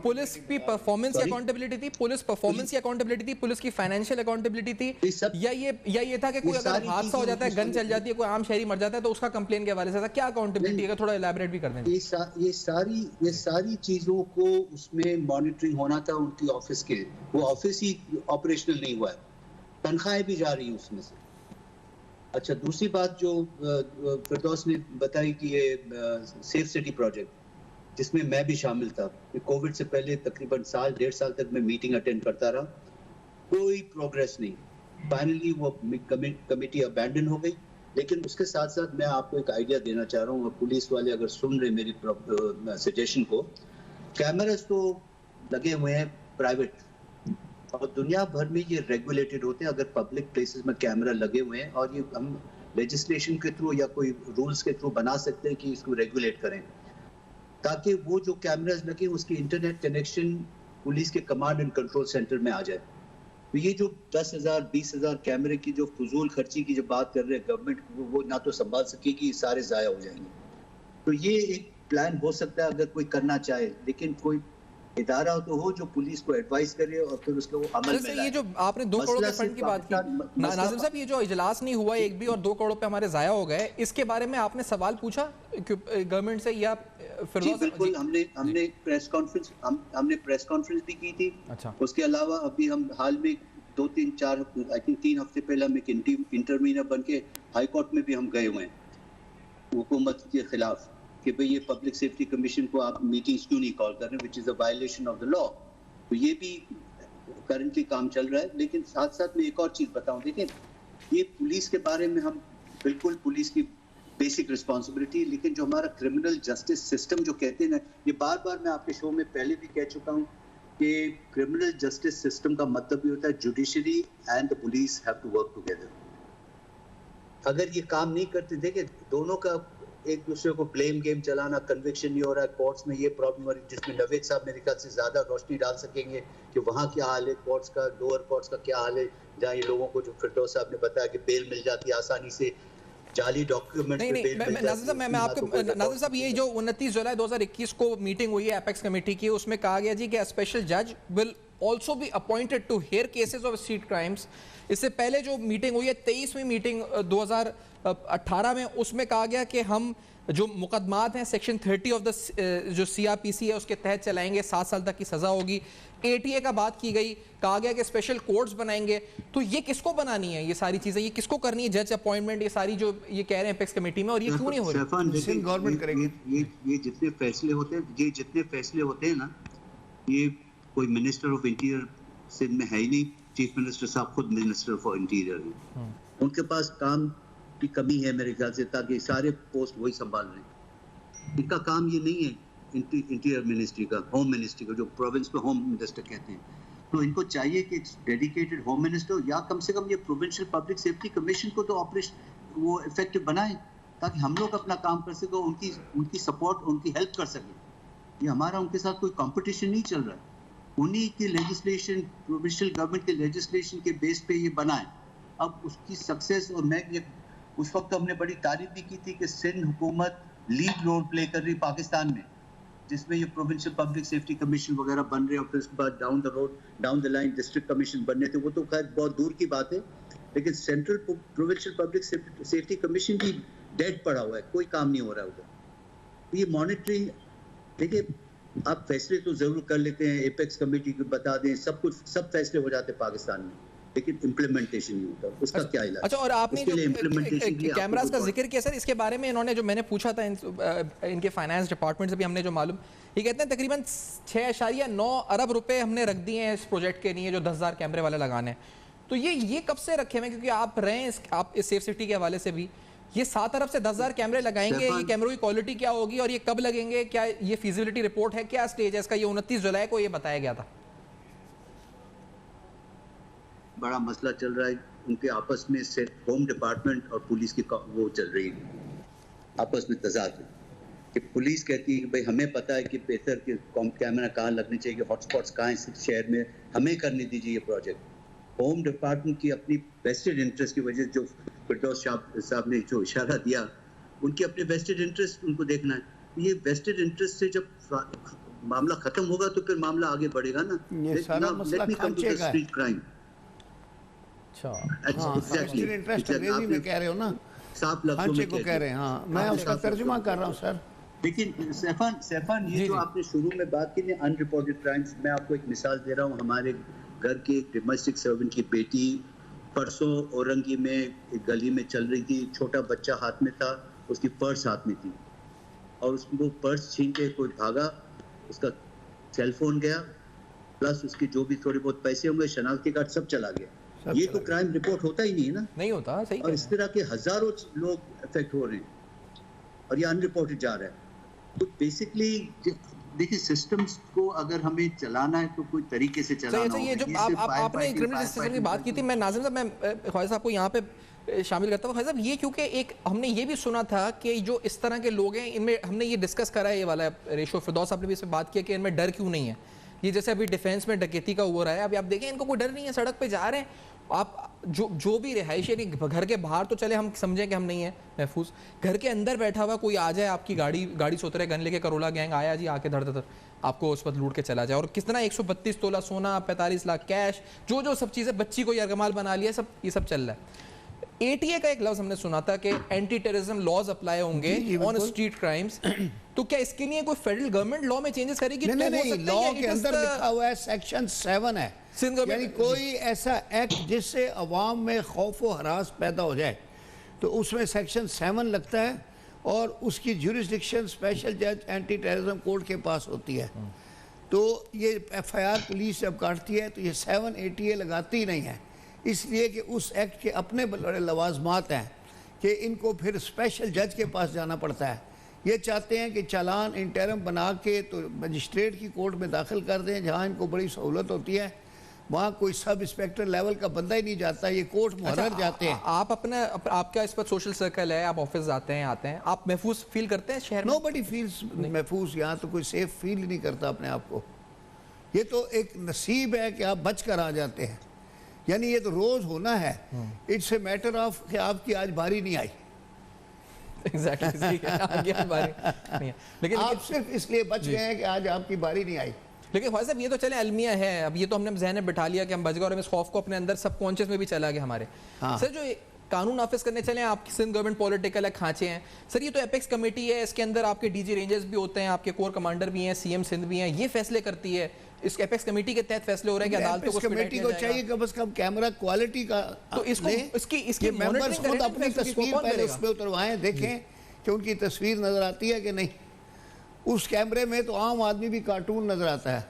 पुलिस की परफॉर्मेंस की अकाउंटेबिलिटी थी, पुलिस परफॉर्मेंस की अकाउंटेबिलिटी थी, पुलिस की फाइनेंशियल अकाउंटेबिलिटी थी, या ये था कि कोई अगर हादसा हो जाता है, गन चल जाती है, कोई आम शहरी मर जाता है तो उसका कंप्लेन के हवाले से था? क्या अकाउंटेबिलिटी है, थोड़ा इलैबोरेट भी कर दें। ये सारी चीजों को उसमें मॉनिटरिंग होना था उनकी ऑफिस के। वो ऑफिस ही ऑपरेशनल नहीं हुआ है, तनख्वाहें भी जा रही है उसमें से। अच्छा, दूसरी बात जो फिरदौस ने बताई कि ये सेफ सिटी प्रोजेक्ट, जिसमें मैं भी शामिल था, कोविड से पहले तकरीबन 1.5 साल तक मैं मीटिंग अटेंड करता रहा, कोई प्रोग्रेस नहीं। फाइनली वो कमेटी अबैंडन हो गई। लेकिन उसके साथ साथ मैं आपको एक आइडिया देना चाह रहा हूँ, पुलिस वाले अगर सुन रहे मेरी सजेशन को, कैमरास तो लगे हुए हैं प्राइवेट, और दुनिया भर में ये रेगुलेटेड होते हैं। अगर पब्लिक प्लेसेस में कैमरा लगे हुए हैं, और ये हम लेजिस्लेशन के थ्रू या कोई रूल्स के थ्रू बना सकते हैं कि इसको रेगुलेट करें, ताकि वो जो कैमरास लगे उसकी इंटरनेट कनेक्शन पुलिस के कमांड एंड कंट्रोल सेंटर में आ जाए। तो ये जो 10,000 20,000 कैमरे की जो फजूल खर्ची की जो बात कर रहे हैं गवर्नमेंट, वो ना तो संभाल सकेगी, सारे जाया हो जाएंगे। तो ये एक प्लान हो सकता है अगर कोई करना चाहे, लेकिन कोई इदारा तो हो जो पुलिस को एडवाइस करे और फिर उसको वो अमल में लाए। ये जो आपने 2 करोड़ के फंड की बात की, नाज़िम साहब, ये जो इजलास नहीं हुआ एक भी और 2 करोड़ पे हमारे जाया हो गए, इसके बारे में आपने सवाल पूछा गवर्नमेंट से या फिर? बिल्कुल, हमने प्रेस कॉन्फ्रेंस भी की थी। अच्छा। उसके अलावा अभी हम हाल में 2-3-4 आई थिंक 3 हफ्ते पहले हम एक इंटरमीडिएट बन के हाई कोर्ट में भी हम गए हुए हैं हुकूमत के खिलाफ कि भाई ये पब्लिक सेफ्टी कमीशन को आप मीटिंग्स क्यों नहीं कॉल कर रहे, which is a violation of the law. तो ये भी करंटली काम चल रहा है। लेकिन साथ साथ मैं एक और चीज बताऊं, देखिए ये पुलिस के बारे में हम बिल्कुल पुलिस की बेसिक रिस्पॉन्सिबिलिटी, लेकिन जो हमारा क्रिमिनल जस्टिस सिस्टम जो कहते हैं ना, ये बार बार मैं आपके शो में पहले भी कह चुका हूँ कि क्रिमिनल जस्टिस सिस्टम का मतलब ये होता है judiciary and the police have to work together. अगर ये काम नहीं करते, देखिए दोनों का एक दूसरे को ब्लेम गेम चलाना, कन्विक्शन नहीं हो रहा है, कोर्ट्स में ये प्रॉब्लम हो रही है, जिसमें नवेद साहब मेरे ख्याल से ज्यादा रोशनी डाल सकेंगे कि वहाँ क्या हाल है, कोर्ट्स का, लोअर कोर्ट्स का क्या हाल है, जहाँ ये लोगों को, जो फिरदौस साहब ने बताया कि बेल मिल जाती है आसानी से, जाली डॉक्यूमेंट पे बेल मिल जाती है। मैं आपको नाज़िम साहब, ये जो 29 जुलाई 2021 को मीटिंग हुई है एपेक्स कमेटी की, उसमें कहा गया जी कि स्पेशल जज will also be appointed to hear cases of street crimes. इससे पहले जो मीटिंग हुई है 23वीं मीटिंग 2018 में, उसमें कहा गया कि हम जो मुकदमात हैं सेक्शन 30 ऑफ द जो CRPC है उसके तहत चलाएंगे, 7 साल तक की सज़ा होगी। ATA का बात की गई, कहा गया कि स्पेशल कोर्ट्स बनाएंगे। तो ये किसको बनानी है, ये सारी चीज़ें, ये किसको करनी है, जज अपॉइंटमेंट, ये सारी जो ये कह रहे हैं एपेक्स कमेटी में, और ये क्यों नहीं हो रही? गवर्नमेंट करेगी। ये जितने फैसले होते हैं ना, ये कोई मिनिस्टर ऑफ इंटीरियर सिंध में है ही नहीं, चीफ मिनिस्टर साहब खुद मिनिस्टर फॉर इंटीरियर हैं। उनके पास काम की कमी है मेरे ख्याल से, ताकि सारे पोस्ट वही संभाल रहे हैं। इनका काम ये नहीं है इंटीरियर मिनिस्ट्री का, होम मिनिस्ट्री का, जो प्रोविंस में होम मिनिस्टर कहते हैं। तो इनको चाहिए कि डेडिकेटेड होम मिनिस्टर या कम से कम ये प्रोविंशियल पब्लिक सेफ्टी कमीशन को तो ऑपरेशन वो इफेक्टिव बनाए, ताकि हम लोग अपना काम कर सकें, उनकी सपोर्ट, उनकी हेल्प कर सकें। ये हमारा उनके साथ कोई कंपटीशन नहीं चल रहा है। उन्हीं की लेजिस्लेशन, प्रोविंशियल गवर्नमेंट के लेजिस्लेशन के बेस पे ये बना है। अब उसकी सक्सेस, और मैं ये उस वक्त हमने बड़ी तारीफ भी की थी कि सिंध हुकूमत लीड रोल प्ले कर रही पाकिस्तान में, जिसमें ये प्रोविंशियल पब्लिक सेफ्टी कमीशन वगैरह बन रहे हैं, और फिर उसके बाद down the road, down the line district commission बनने थे। वो तो खैर बहुत दूर की बात है, लेकिन central provincial public safety commission भी डेड पड़ा हुआ है, कोई काम नहीं हो रहा है उधर। ये मॉनिटरिंग, देखिए आप फैसले तो जरूर कर लेते हैं, एपेक्स कमेटी को बता दें, सब कुछ, सब फैसले हो जाते हैं पाकिस्तान में, लेकिन इम्प्लीमेंटेशन नहीं होता, उसका क्या इलाज? अच्छा, और आपने जो कैमरास का जिक्र किया सर, इसके बारे में इन्होंने जो मैंने पूछा था इनके फाइनेंस डिपार्टमेंट से भी हमने जो मालूम, ये कहते हैं तकरीबन 6.9 अरब रुपए हमने रख दिए हैं इस प्रोजेक्ट के लिए, जो 10,000 कैमरे वाले लगाने हैं। तो ये कब से रखे हुए हैं? क्योंकि आप रहे हैं आप इस सेफ सिटी के हवाले से भी, ये 7 अरब से 10,000 कैमरे लगाएंगे, ये कैमरों की क्वालिटी क्या होगी और ये कब लगेंगे? क्या ये फीजिबिलिटी रिपोर्ट है, क्या स्टेज है इसका? ये 29 जुलाई को ये बताया गया था। बड़ा मसला चल रहा है उनके आपस में, से होम डिपार्टमेंट और पुलिस की वो चल रही है आपस में तजाद, कि पुलिस कहती है कि भाई हमें पता है कि बेहतर कि कैमरा कहाँ लगने चाहिए, हॉटस्पॉट्स कहाँ हैं शहर में, हमें करने दीजिए ये प्रोजेक्ट। होम डिपार्टमेंट की अपनी वेस्टेड इंटरेस्ट की वजह, जो फिरदौस साहब ने जो इशारा दिया, उनकी अपने वेस्टेड इंटरेस्ट उनको देखना है। ये वेस्टेड इंटरेस्ट से जब मामला खत्म होगा तो फिर मामला आगे बढ़ेगा ना। ये सारा मसला खांचे का है। क्राइम, वेस्टेड इंटरेस्ट अंग्रेजी में कह रहे हो ना, साफ लफ्जों में को कह रहे हैं। हाँ, मैं उसका तर्जुमा कर रहा हूँ सर। लेकिन सैफान ये जो आपने शुरू में बात की ना अनरिपोर्टेड क्राइम्स, मैं आपको एक मिसाल दे रहा हूँ। हमारे घर के एक डोमेस्टिक सर्वेंट की बेटी परसों औरंगी में एक गली में चल रही थी, छोटा बच्चा हाथ में था, उसकी पर्स हाथ में थी, और वो पर्स छीन के कोई भागा, उसका सेलफोन गया, प्लस उसके जो भी थोड़े बहुत पैसे होंगे, शनाख्ती कार्ड, सब चला गया। ये तो क्राइम रिपोर्ट होता ही नहीं है ना, नहीं होता, सही। और इस तरह के हजारों लोग इफेक्ट हो रहे हैं और ये अनरिपोर्टेड जा रहा है। तो बेसिकली देखिए, सिस्टम्स को अगर हमें चलाना है तो कोई तरीके से चलाना होगा। ये जो आपने क्रिमिनल जस्टिस सिस्टम की बात की थी, मैं नाज़िम साहब, मैं ख्वाजा साहब को यहाँ पे शामिल करता हूँ। ख्वाजा साहब, ये क्योंकि एक हमने ये भी सुना था कि जो इस तरह के लोग हैं, इनमें हमने ये डिस्कस करा है, ये वाला रेशो, फिरदौस साहब ने भी इस पर बात किया कि इनमें डर क्यों नहीं है। ये जैसे अभी डिफेंस में डकैती का हो रहा है, अभी आप देखें इनको कोई डर नहीं है, सड़क पे जा रहे हैं। आप जो भी रिहायशी, घर के बाहर तो चले हम समझें कि हम नहीं है महफूज, घर के अंदर बैठा हुआ कोई आ जाए, आपकी गाड़ी से उतरे, गन लेके, करोला गैंग आया जी, आके धड़ धड़ आपको उस पर लूट के चला जाए, और कितना 132 तोला सोना, 45 लाख कैश, जो सब चीज़ें, बच्ची को यरगमाल बना लिया, सब ये सब चल रहा है। एटीए का एक लफ्ज हमने सुना था कि एंटी टेररिज्म लॉज अप्लाई होंगे ऑन स्ट्रीट क्राइम्स, तो क्या इसके लिए कोई फेडरल गवर्नमेंट लॉ में चेंजेस करेगी? नहीं, लॉ के अंदर लिखा हुआ है, सेक्शन 7 है, यानी कोई ऐसा एक्ट जिससे अवाम में खौफ व हरास पैदा हो जाए तो उसमें सेक्शन 7 लगता है, और उसकी ज्यूरिसडिक्शन स्पेशल जज एंटी टेररिज्म कोर्ट के पास होती है। तो ये FIR पुलिस जब काटती है तो ये 7 ATA लगाती नहीं है, इसलिए कि उस एक्ट के अपने बड़े लवाजमात हैं कि इनको फिर स्पेशल जज के पास जाना पड़ता है। ये चाहते हैं कि चालान इंटरम बना के तो मजिस्ट्रेट की कोर्ट में दाखिल कर दें, जहाँ इनको बड़ी सहूलत होती है, वहाँ कोई सब इंस्पेक्टर लेवल का बंदा ही नहीं जाता, ये कोर्ट मुहर्रर जाते हैं। आप अपने आपका इस पर सोशल सर्कल है, आप ऑफिस जाते हैं, आते हैं, आप महफूज फील करते हैं शहर में? नोबडी फील्स महफूज, यहाँ तो कोई सेफ फील ही नहीं करता अपने आप को। ये तो एक नसीब है कि आप बच कर आ जाते हैं, यानी ये तो रोज होना है। इट्स ए मैटर ऑफ कि आपकी आज बारी नहीं आई। लेकिन आप सिर्फ इसलिए बच गए हैं कि आज आपकी बारी नहीं आई। लेकिन ख्वाजा साहब, ये तो चले अलमिया है, अब ये तो हमने जहन में बिठा लिया कि हम बच गए, और हम इस खौफ को अपने अंदर सबकॉन्शियस में भी चला गया हमारे। सर, जो कानून नाफिज करने चले, आपकी सिंध गवर्नमेंट पॉलिटिकल है, खांचे हैं सर, ये तो एपेक्स कमेटी है, इसके अंदर आपके DG रेंजर्स भी होते हैं, आपके कोर कमांडर भी हैं, CM सिंध भी हैं, ये फैसले करती है। इस एपेक्स कमेटी के तहत फैसले हो रहे हैं कि अदालतों को कमेटी को चाहिए कि बस कम कैमरा क्वालिटी का, तो इसकी मेंबर्स खुद अपनी तस्वीर पहले उसमें उतरवाएं, देखें कि उनकी तस्वीर नजर आती है कि नहीं। उस कैमरे में तो आम आदमी भी कार्टून नजर आता है,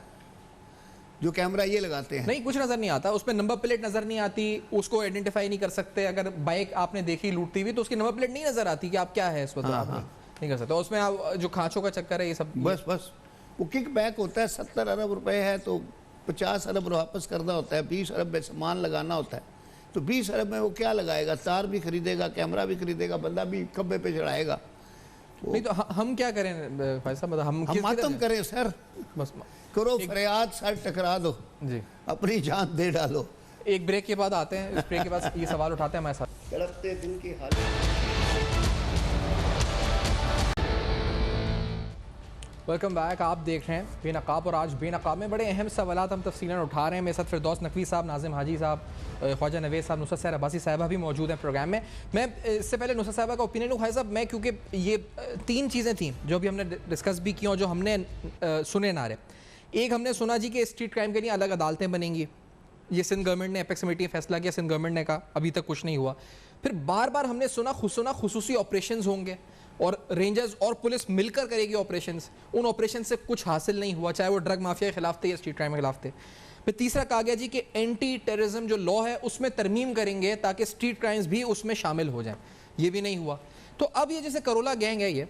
जो कैमरा ये लगाते हैं। नहीं, कुछ नजर नहीं आता उसमें, नंबर प्लेट नजर नहीं आती, उसको आइडेंटिफाई नहीं कर सकते। अगर बाइक आपने देखी लूटती हुई तो उसकी नंबर प्लेट नहीं नजर आती कि आप क्या है इस वक्त, आप नहीं कर सकते। उसमें आप जो खांचों का चक्कर है ये सब, बस वो किक बैक होता है। 70 अरब रुपए है तो 50 अरब वापस करना होता है, 20 अरब में सामान लगाना होता है। तो 20 अरब में वो क्या लगाएगा, तार भी खरीदेगा, कैमरा भी खरीदेगा, बंदा भी खब्बे पे चढ़ाएगा। नहीं तो हम क्या करें भाई साहब, हम मातम करें सर, बस करो फरियाद, सर टकरा दो जी, अपनी जान दे डालो। एक ब्रेक के बाद आते हैं, इस ब्रेक के बाद ये सवाल उठाते हैं हमारे साथ। तड़पते दिल की हालत। वेलकम बैक, आप देख रहे हैं बेनकाब, और आज बेनकाब में बड़े अहम सवालात हम तफसीलन उठा रहे हैं। मेरे साथ फिरदौस नकवी साहब, नाजिम हाजी साहब, ख्वाजा नवेद साहब, नुसरत सहर अब्बासी साहिबा भी मौजूद हैं प्रोग्राम में। मैं इससे पहले नुसरत साहिबा का ओपिनियन ख्वाजा साहब, मैं क्योंकि ये 3 चीज़ें थी जो अभी हमने डिस्कस भी की और जो हमने सुने ना रहे। एक हमने सुना जी कि स्ट्रीट क्राइम के लिए अलग अदालतें बनेंगी, ये सिंध गवर्नमेंट ने, एपेक्स कमेटी ने फैसला किया, सिंध गवर्नमेंट ने कहा, अभी तक कुछ नहीं हुआ। फिर बार बार हमने सुना खुसूसी ऑपरेशंस होंगे और रेंजर्स और पुलिस मिलकर करेगी ऑपरेशंस। उन ऑपरेशन से कुछ हासिल नहीं हुआ, चाहे वो ड्रग माफिया के खिलाफ थे या स्ट्रीट क्राइम के खिलाफ थे। फिर तीसरा कहा गया जी कि एंटी टेररिज्म जो लॉ है उसमें तरमीम करेंगे ताकि स्ट्रीट क्राइम्स भी उसमें शामिल हो जाएं, ये भी नहीं हुआ। तो अब ये जैसे करोला गैंग है, ये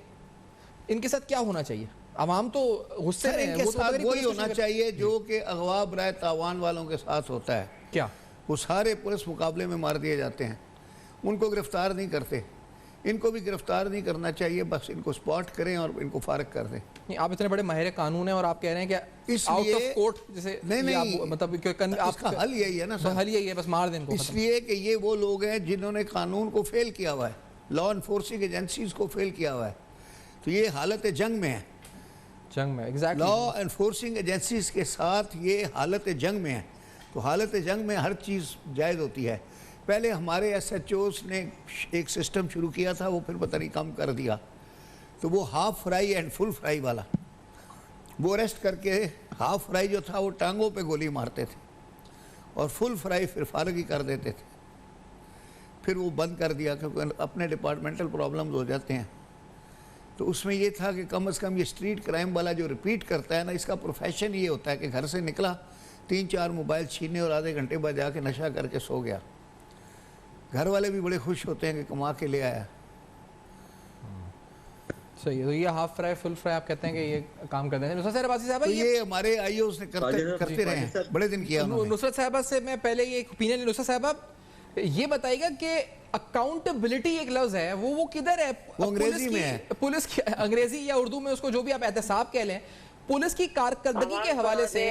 इनके साथ क्या होना चाहिए? अवाम तो गुस्से में इनके साथ वही होना चाहिए जो कि अगवा बराए तावान वालों के साथ होता है। क्या वो सारे पुलिस मुकाबले में मार दिए जाते हैं, उनको गिरफ्तार नहीं करते। इनको भी गिरफ्तार नहीं करना चाहिए, बस इनको स्पॉट करें और इनको फारग कर दें। नहीं, आप इतने बड़े माहिर कानून हैं और आप कह रहे हैं कि आउट ऑफ कोर्ट जैसे नहीं मतलब आपका हल यही है ना सर, हल यही है, बस मार दें इनको। इसलिए कि ये वो लोग हैं जिन्होंने कानून को फेल किया हुआ है, लॉ एनफोर्सिंग एजेंसीज को फेल किया हुआ है। तो ये हालत जंग में है, जंग में एग्जैक्टली लॉ एनफोर्सिंग एजेंसीज के साथ ये हालत जंग में है। तो हालत जंग में हर चीज़ जायज़ होती है। पहले हमारे SHOs ने एक सिस्टम शुरू किया था, वो फिर पता नहीं कम कर दिया। तो वो half fry and full fry वाला, वो अरेस्ट करके हाफ फ्राई जो था वो टांगों पे गोली मारते थे और फुल फ्राई फिर फारग ही कर देते थे। फिर वो बंद कर दिया क्योंकि अपने डिपार्टमेंटल प्रॉब्लम्स हो जाते हैं। तो उसमें ये था कि कम से कम ये स्ट्रीट क्राइम वाला जो रिपीट करता है ना, इसका प्रोफेशन ये होता है कि घर से निकला, 3-4 मोबाइल छीने और आधे घंटे बाद जाके नशा करके सो गया। घर वाले भी बड़े खुश होते हैं कि कमा के ले आया। सही है। तो ये हाफ फ्राई फुल फ्राई आप कहते हैं कि ये काम करते हैं। नुसरत साहब तो ये हमारे IOs ने करते रहे हैं, बड़े दिन किया। नुसरत साहब से मैं पहले ये एक ओपिनियन, नुसरत साहब ये बताइएगा कि अकाउंटेबिलिटी एक लफ्ज है, वो किधर है? वो अंग्रेजी में है, पुलिस की अंग्रेजी या उर्दू में, उसको जो भी आप एहतसाब कह लें, पुलिस की कारकर्दगी के हवाले से।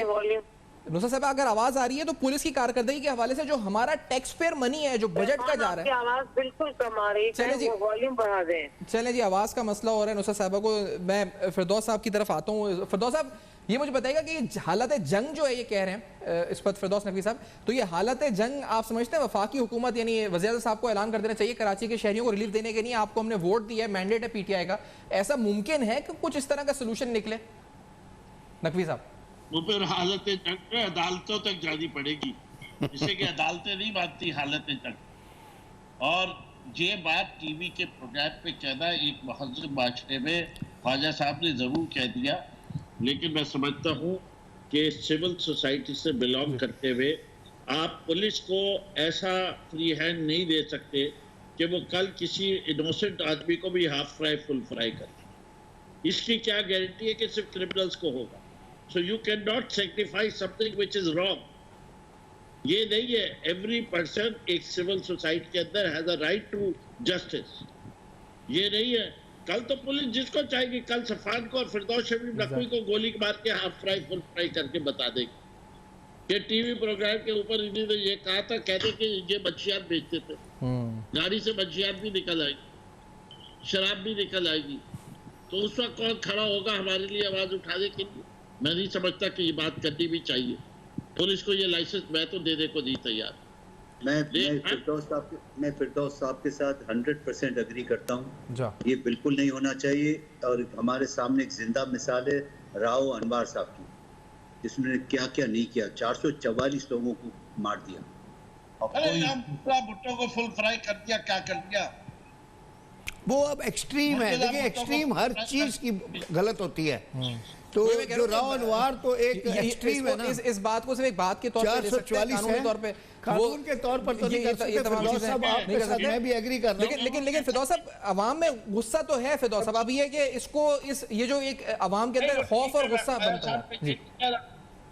नुसरत साहब अगर आवाज आ रही है तो पुलिस की कारकर्दगी के हवाले से जो हमारा टैक्स पेयर मनी है, जो बजट का जा रहा है, आवाज बिल्कुल कम आ रही है, चले जी वॉल्यूम बढ़ा दें। चले जी, आवाज का मसला हो रहा है नुसरत साहब को। मैं फिरदौस साहब की तरफ आता हूँ। फिरदौस साहब ये मुझे बताइएगा कि ये हालत जंग जो है, ये कह रहे हैं इस पर फिरदौस नकवी साहब, तो ये हालत जंग आप समझते हैं वफाकी हुकूमत यानी वज़ीर साहब को ऐलान कर देना चाहिए कराची के शहरियों को रिलीफ देने के लिए, आपको हमने वोट दिया है, मैंडेट है PTI का, ऐसा मुमकिन है कि कुछ इस तरह का सोल्यूशन निकले? नकवी साहब वो फिर हालत जंग अदालतों तक जानी पड़ेगी, जिससे कि अदालतें नहीं मानती हालत जंग। और ये बात TV के प्रोग्राम पे कहना एक महज़ब माशरे में ख्वाजा साहब ने जरूर कह दिया, लेकिन मैं समझता हूँ कि सिविल सोसाइटी से बिलोंग करते हुए आप पुलिस को ऐसा फ्री हैंड नहीं दे सकते कि वो कल किसी इनोसेंट आदमी को भी हाफ फ्राई फुल फ्राई करे। इसकी क्या गारंटी है कि सिर्फ क्रिमिनल्स को होगा? So you cannot sacrifice something which is wrong. ये नहीं है, every person एक सिविल सोसाइटी के अंदर has a right to justice. ये नहीं है, कल तो पुलिस जिसको चाहेगी, कल सफान को और फिरदौस शमीम नकवी को गोली मार के हाफ फ्राई फुल फ्राई करके बता देगी। ये TV प्रोग्राम के ऊपर इन्होंने ये कहा था, कहते कि ये मंशियात बेचते थे, गाड़ी से मंशियात भी निकल आएगी, शराब भी निकल आएगी, तो उस वक्त कौन खड़ा होगा हमारे लिए आवाज उठाने के लिए? मैं नहीं समझता कि ये बात करनी भी चाहिए। पुलिस को ये लाइसेंस मैं तो देने को नहीं तैयार। मैं फिरदौस साहब के साथ 100% एग्री करता हूँ। ये बिल्कुल नहीं होना चाहिए। और हमारे सामने एक जिंदा मिसाल है राव अनवार साहब की, जिसने क्या क्या नहीं किया, 444 लोगों को मार दिया। भुट्टो को फुल फ्राई कर दिया, क्या कर दिया? वो अब एक्सट्रीम है। देखिए एक्सट्रीम हर चीज की गलत होती है, तो जो रॉ एंड वार तो एक एक्सट्रीम है ना। इस बात को सिर्फ एक बात के तौर पे ले सकते हैं, कानूनी तौर पे, कानून के तौर पर तो नहीं कर सकते। फिरदौस साहब आपके साथ मैं भी एग्री कर रहा हूं, लेकिन फिरदौस साहब अवाम में गुस्सा तो है। फिरदौस साहब अब ये कि इसको ये जो एक अवाम के अंदर खौफ और गुस्सा बनता है जी,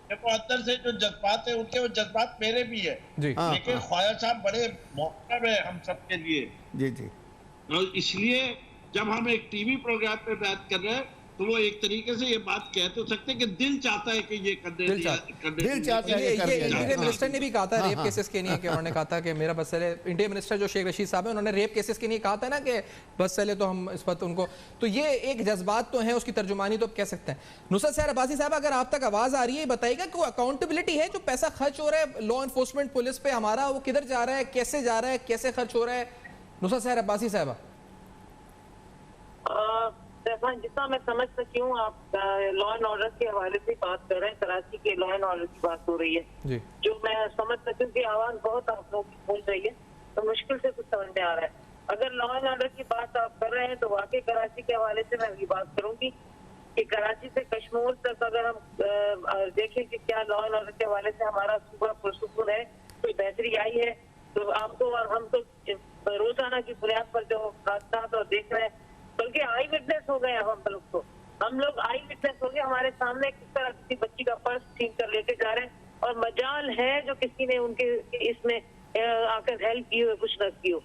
देखो अंदर से जो जज्बात है उनके, वो जज्बात मेरे भी है जी, लेकिन ख्वाजा साहब बड़े मोहतरम है हम सबके लिए जी जी। और इसलिए जब हम एक टीवी प्रोग्राम पे बात कर रहे हैं तो वो एक तरीके से ये बात कह तो सकते हैं कि दिल चाहता है कि ये दिल चाहता है। इंडियन मिनिस्टर ने भी कहा था रेप केसेस के लिए कि उन्होंने कहा था कि मेरा बस चले, इंडियन मिनिस्टर जो शेख रशीद साहब है उन्होंने रेप केसेस के लिए कहा था ना कि बस चले, तो हम इस वक्त उनको, तो ये एक जज्बात तो है, उसकी तर्जुमानी तो आप कह सकते हैं। नुसरत सहर अब्बासी साहब अगर आप तक आवाज आ रही है बताइएगा कि अकाउंटेबिलिटी है, जो पैसा खर्च हो रहा है लॉ एनफोर्समेंट पुलिस पे हमारा, वो किधर जा रहा है, कैसे जा रहा है, कैसे खर्च हो रहा है? नुसरत सहर अब्बासी साहब। जितना मैं समझ सकी हूँ, आप लॉ एंड ऑर्डर के हवाले से बात कर रहे हैं, कराची के लॉ एंड ऑर्डर की बात हो रही है जी। जो मैं समझ सकी हूँ कि आवाज बहुत आप लोगों की बोल रही है, तो मुश्किल से कुछ समझ में आ रहा है। अगर लॉ एंड ऑर्डर की बात आप कर रहे हैं तो वाकई कराची के हवाले से मैं ये बात करूंगी कि कराची से कश्मीर तक अगर हम देखें कि क्या लॉ एंड ऑर्डर के हवाले से हमारा सूबा पुरसुकून है, कोई बेहतरी आई है, तो आपको और हम तो रोजाना की बुनियाद पर जो हादसा और देख रहे हैं, बल्कि आई विटनेस हो गए हम लोग आई विटनेस हो गए। हमारे सामने किस तरह किसी बच्ची का पर्स छीन कर लेके जा रहे हैं, और मजाल है जो किसी ने उनके इसमें आकर हेल्प की हो, कुछ न की हो।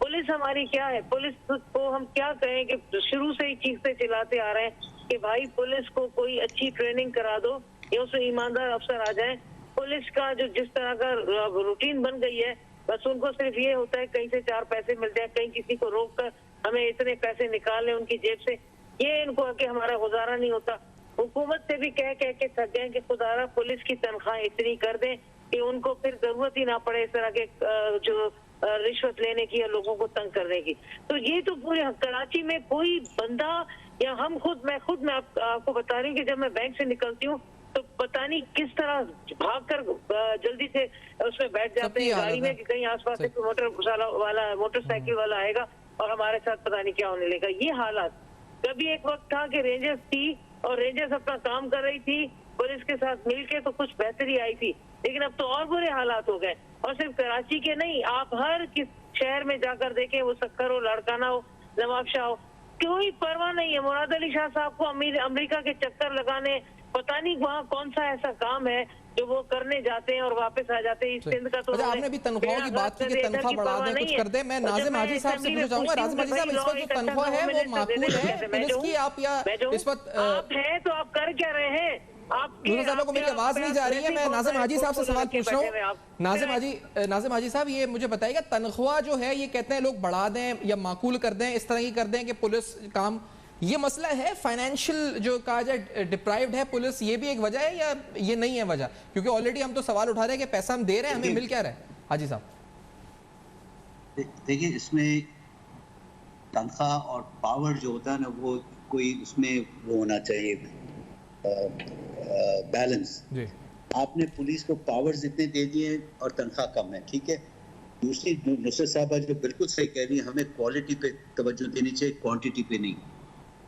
पुलिस हमारी क्या है, पुलिस को हम क्या कहें कि शुरू से ही चीखते चिल्लाते आ रहे हैं कि भाई पुलिस को कोई अच्छी ट्रेनिंग करा दो या उसमें ईमानदार अफसर आ जाए। पुलिस का जो जिस तरह का रूटीन बन गई है, बस उनको सिर्फ ये होता है कहीं से 4 पैसे मिल जाए, कहीं किसी को रोक कर हमें इतने पैसे निकालने उनकी जेब से, ये इनको आके हमारा गुजारा नहीं होता। हुकूमत से भी कह के थक गए कि खुदारा पुलिस की तनख्वाह इतनी कर दें कि उनको फिर जरूरत ही ना पड़े इस तरह के जो रिश्वत लेने की या लोगों को तंग करने की। तो ये तो पूरे कराची में कोई बंदा या मैं खुद आपको बता रही हूँ कि जब मैं बैंक से निकलती हूँ तो पता नहीं किस तरह भागकर जल्दी से उसमें बैठ जाते हैं गाड़ी में कि कहीं आसपास से मोटरसाइकिल वाला आएगा और हमारे साथ पता नहीं क्या होने लगा। ये हालात कभी एक वक्त था कि रेंजर्स थी और रेंजर्स अपना काम कर रही थी पुलिस के साथ मिलके, तो कुछ बेहतरी आई थी, लेकिन अब तो और बुरे हालात हो गए। और सिर्फ कराची के नहीं, आप हर किस शहर में जाकर देखें, वो सक्कर हो, लाड़काना हो, नवाबशाह हो, कोई परवाह नहीं है। मुराद अली शाह साहब को अमेरिका के चक्कर लगाने, पता नहीं वहाँ कौन सा ऐसा काम है जो वो करने जाते हैं और वापस आ जाते हैं। इस सिंध का तो आपने भी तनख्वाह की बात की कि तनख्वाह बढ़ा दें, कुछ कर दें। मैं नाजिम हाजी साहब से पूछना चाहूंगा, नाजिम हाजी साहब इस वक्त जो तनख्वाह है वो माकूल है पुलिस की, आप या इस वक्त आप हैं तो आप कर क्या रहे हैं? साहब को मेरी आवाज नहीं जा रही है, मैं नाजिम हाजी साहब से सवाल पूछ रहा हूँ। नाजिम हाजी साहब ये मुझे बताइएगा, तनख्वाह जो है ये कहते हैं लोग बढ़ा दें या माकूल कर दें, इस तरह की कर दें कि पुलिस काम, ये मसला है फाइनेंशियल जो कहा जाए डिप्राइव्ड है पुलिस, ये भी एक वजह है या ये नहीं है वजह? क्योंकि ऑलरेडी हम तो सवाल उठा रहे हैं कि पैसा हम दे रहे हैं, हमें मिल क्या रहा है। हाजी साहब देखिए, इसमें तनख्वाह और पावर जो होता है ना, वो कोई उसमें वो होना चाहिए बैलेंस। आपने पुलिस को पावर्स इतने दे दिए और तनख्वाह कम है, ठीक है। दूसरी नुसरत साहब जो बिल्कुल सही कह रही है, हमें क्वालिटी पे तवज्जो देनी चाहिए, क्वांटिटी पे नहीं।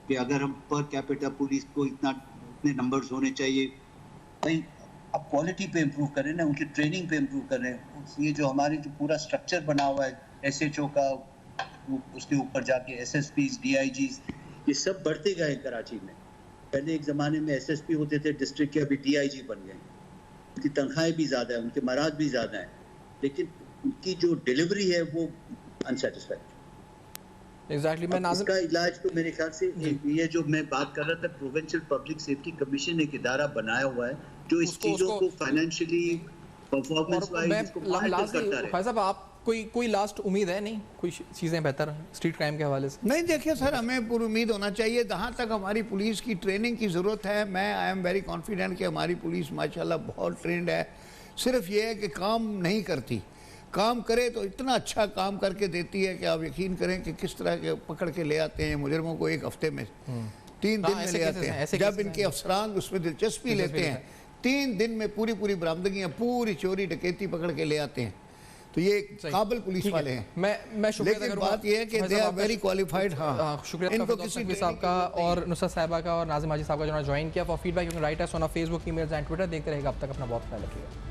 कि अगर हम पर कैपिटा पुलिस को इतने नंबर्स होने चाहिए, भाई अब क्वालिटी पे इम्प्रूव करें ना, उनकी ट्रेनिंग पे इम्प्रूव करें। ये जो हमारी जो पूरा स्ट्रक्चर बना हुआ है SHO का, उसके ऊपर जाके SSPs, DIGs, ये सब बढ़ते गए कराची में। पहले एक ज़माने में SSP होते थे डिस्ट्रिक्ट के, अभी DIG बन गए। उनकी तनख्वाहें भी ज़्यादा है, उनके मराज भी ज़्यादा हैं, लेकिन उनकी जो डिलीवरी है वो अनसेटिस्फैक्टरी। एग्जैक्टली मैं नाज़िम इसका इलाज तो मेरे ख्याल से ये जो मैं बात कर रहा था, प्रोविंशियल पब्लिक सेफ्टी कमीशन एक इदारा बनाया हुआ है जो इस चीज़ों को फाइनेंशियली परफॉर्मेंस वाइज करता रहे। साहब आप कोई लास्ट उम्मीद है? नहीं कोई चीज़ें बेहतर स्ट्रीट क्राइम के हवाले से? नहीं, देखिए सर, हमें पूरी उम्मीद होना चाहिए। जहाँ तक हमारी पुलिस की ट्रेनिंग की ज़रूरत है, मैं आई एम वेरी कॉन्फिडेंट कि हमारी पुलिस माशाल्लाह बहुत ट्रेंड है। सिर्फ ये है कि काम नहीं करती, काम करे तो इतना अच्छा काम करके देती है कि आप यकीन करें कि किस तरह के पकड़ के ले आते हैं मुजरमों को। एक हफ्ते में 3 दिन में ले आते हैं, जब इनके अफसरान उसमें दिलचस्पी लेते हैं 3 दिन में पूरी बरामदगियाँ, पूरी चोरी डकैती पकड़ के ले आते हैं। तो ये काबिल पुलिस वाले हैं। मैं शुक्रिया लेकिन बात ये है कि दे आर वेरी क्वालिफाइड। हाँ, शुक्रिया इनको किसी साहब का और नुसरत साहिबा का और नाज़िम हाजी साहब का जिन्होंने ज्वाइन किया। For feedback you can write us on our Facebook, emails and Twitter. देखते रहेगा, अब तक अपना बहुत ख्याल रखिएगा।